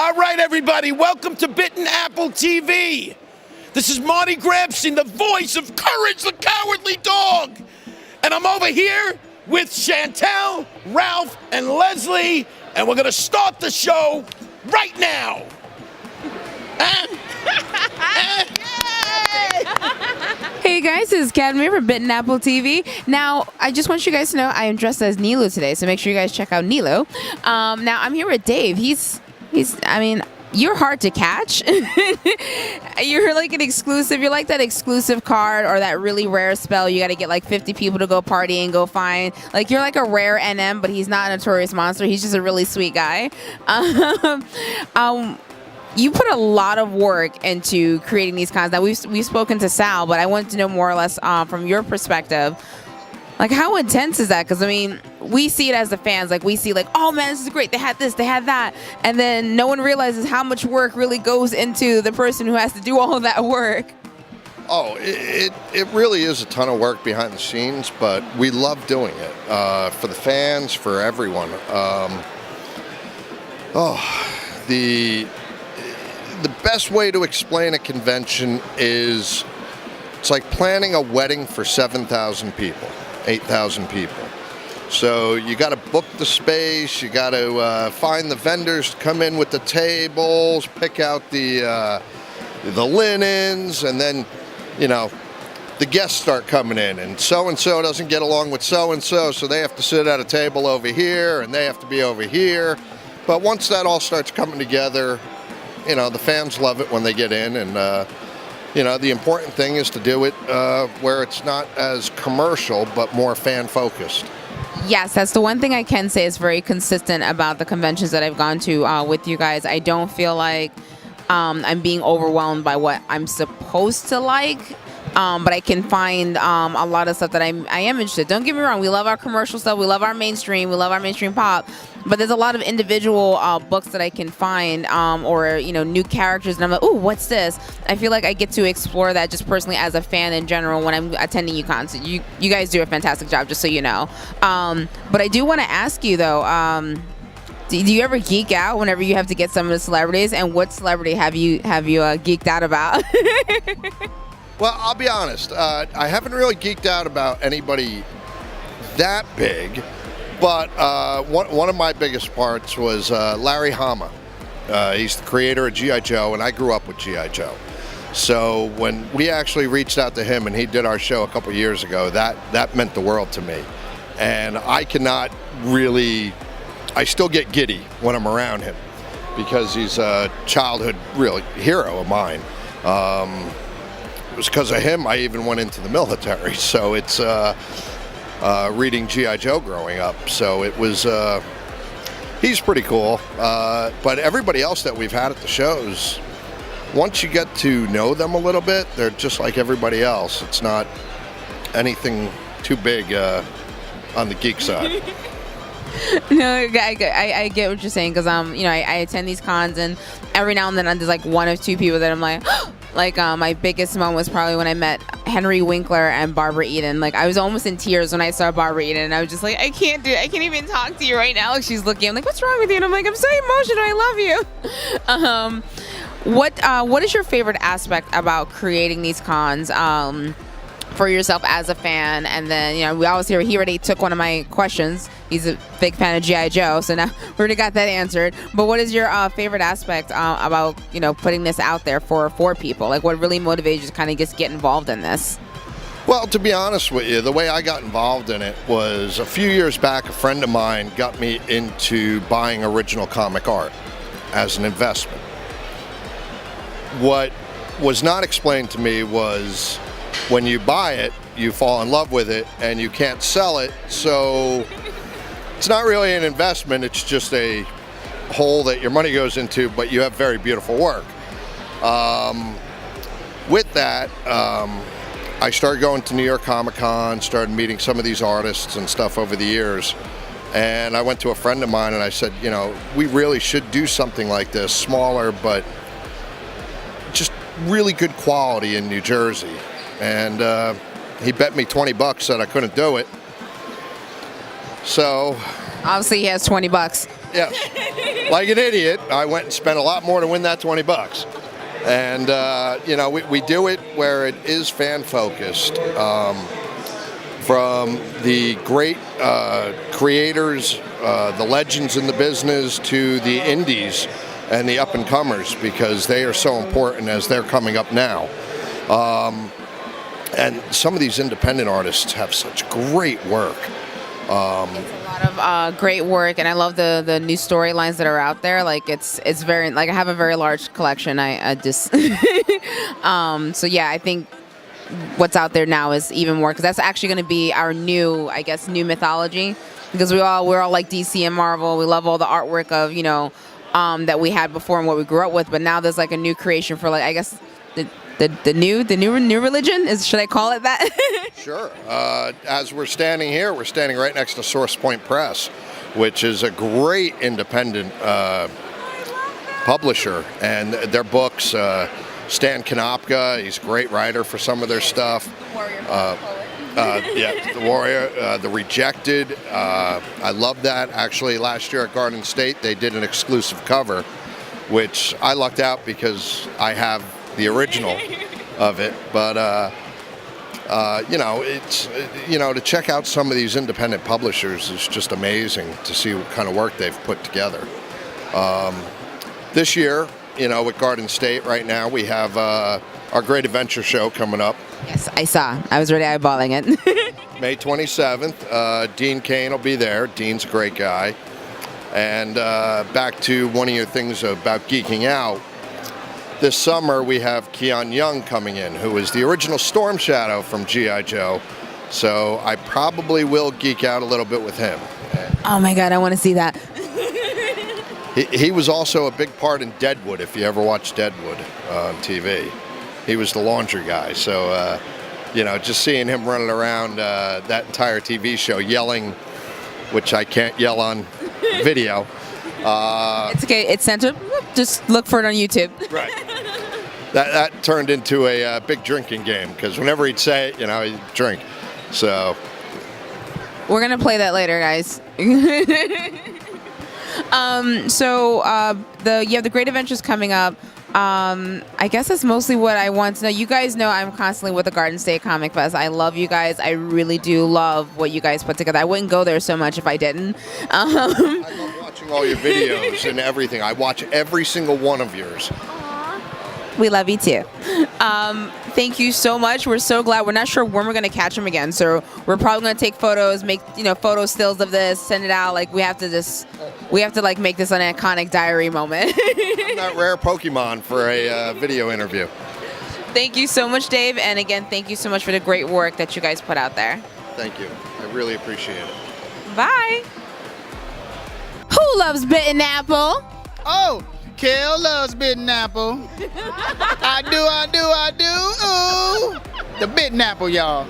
All right, everybody, welcome to Bitten Apple TV. This is Marty Grabstein, the voice of Courage the Cowardly Dog. And I'm over here with Chantel, Ralph, and Leslie, and we're gonna start the show right now. Hey guys, this is Cadma from Bitten Apple TV. Now, I just want you guys to know I am dressed as Neelu today, so make sure you guys check out Neelu. Now, I'm here with Dave. I mean, you're hard to catch. You're like an exclusive. You're like that exclusive card or that really rare spell you got to get like 50 people to go party and go find. Like, you're like a rare NM, but he's not a notorious monster. He's just a really sweet guy. You put a lot of work into creating these cons. Now, we've spoken to Sal, but I wanted to know more or less from your perspective, like, how intense is that? Because, I mean, we see it as the fans. Like, we see, like, oh, man, this is great. They had this, they had that. And then no one realizes how much work really goes into the person who has to do all of that work. Oh, it really is a ton of work behind the scenes, but we love doing it for the fans, for everyone. The best way to explain a convention is it's like planning a wedding for 7,000 people, 8,000 people. So you got to book the space, you got to find the vendors to come in with the tables, pick out the linens, and then, you know, the guests start coming in, and so-and-so doesn't get along with so-and-so, so they have to sit at a table over here, and they have to be over here. But once that all starts coming together, you know, the fans love it when they get in, and you know, the important thing is to do it where it's not as commercial but more fan focused. Yes, that's the one thing I can say is very consistent about the conventions that I've gone to with you guys. I don't feel like I'm being overwhelmed by what I'm supposed to like. But I can find a lot of stuff that I am interested. Don't get me wrong. We love our commercial stuff. We love our mainstream. We love our mainstream pop. But there's a lot of individual books that I can find or, you know, new characters. And I'm like, ooh, what's this? I feel like I get to explore that just personally as a fan in general when I'm attending you cons. You guys do a fantastic job, just so you know. But I do want to ask you, though, do you ever geek out whenever you have to get some of the celebrities? And what celebrity have you geeked out about? Well, I'll be honest. I haven't really geeked out about anybody that big, but one of my biggest parts was Larry Hama. He's the creator of G.I. Joe, and I grew up with G.I. Joe. So when we actually reached out to him and he did our show a couple years ago, that meant the world to me. And I cannot really, I still get giddy when I'm around him because he's a childhood real hero of mine. It was because of him I even went into the military, so it's reading G.I. Joe growing up, so it was, he's pretty cool, but everybody else that we've had at the shows, once you get to know them a little bit, they're just like everybody else. It's not anything too big on the geek side. No, I get what you're saying, because you know, I attend these cons, and every now and then there's like one or two people that I'm like, like my biggest moment was probably when I met Henry Winkler and Barbara Eden. Like, I was almost in tears when I saw Barbara Eden, and I was just like, I can't do it. I can't even talk to you right now. Like, she's looking, I'm like, what's wrong with you? And I'm like, I'm so emotional. I love you. What is your favorite aspect about creating these cons? For yourself as a fan? And then, you know, we always hear he already took one of my questions. He's a big fan of G.I. Joe, so now we already got that answered. But what is your favorite aspect about, you know, putting this out there for people? Like, what really motivates you to kind of just get involved in this? Well, to be honest with you, the way I got involved in it was a few years back, a friend of mine got me into buying original comic art as an investment. What was not explained to me was when you buy it, you fall in love with it, and you can't sell it, so it's not really an investment, it's just a hole that your money goes into, but you have very beautiful work. With that, I started going to New York Comic Con, started meeting some of these artists and stuff over the years, and I went to a friend of mine and I said, you know, we really should do something like this, smaller, but just really good quality in New Jersey. And he bet me $20 that I couldn't do it. So obviously he has $20. Yes. like an idiot, I went and spent a lot more to win that $20. And, you know, we do it where it is fan-focused. From the great creators, the legends in the business, to the indies and the up-and-comers, because they are so important as they're coming up now. And some of these independent artists have such great work. It's a lot of great work, and I love the new storylines that are out there. Like it's very, like, I have a very large collection. I just so yeah, I think what's out there now is even more, because that's actually going to be our new, I guess, new mythology, because we're all like DC and Marvel. We love all the artwork of, you know, that we had before and what we grew up with, but now there's like a new creation for, like, I guess the new religion, is, should I call it that? Sure. As we're standing here, we're standing right next to Source Point Press, which is a great independent publisher, and their books, Stan Konopka, he's a great writer for some of their stuff. Yeah, The Warrior, The Rejected. I love that. Actually, last year at Garden State, they did an exclusive cover, which I lucked out because I have the original of it. But you know, it's, you know, to check out some of these independent publishers is just amazing to see what kind of work they've put together. This year, you know, with Garden State right now, we have our Great Adventure show coming up. Yes, I saw. I was already eyeballing it. May 27th. Dean Kane will be there. Dean's a great guy. And back to one of your things about geeking out. This summer, we have Keon Young coming in, who is the original Storm Shadow from G.I. Joe. So I probably will geek out a little bit with him. Oh my God, I want to see that. He was also a big part in Deadwood, if you ever watched Deadwood on TV. He was the laundry guy. So, you know, just seeing him running around that entire TV show yelling, which I can't yell on video. It's okay. It's sent to, just look for it on YouTube. Right. That turned into a big drinking game, because whenever he'd say it, you know, he'd drink. So we're going to play that later, guys. You have the Great Adventures coming up. I guess that's mostly what I want to know. You guys know I'm constantly with the Garden State Comic Fest. I love you guys. I really do love what you guys put together. I wouldn't go there so much if I didn't. I love watching all your videos and everything. I watch every single one of yours. We love you too. Thank you so much. We're so glad. We're not sure when we're going to catch them again, so we're probably going to take photos, make, you know, photo stills of this, send it out. Like, we have to like make this an iconic diary moment. I'm that rare Pokemon for a video interview. Thank you so much, Dave, and again, thank you so much for the great work that you guys put out there. Thank you. I really appreciate it. Bye. Who loves bitten apple? Oh, Kel loves bitten apple. I do. Ooh, the bitten apple, y'all.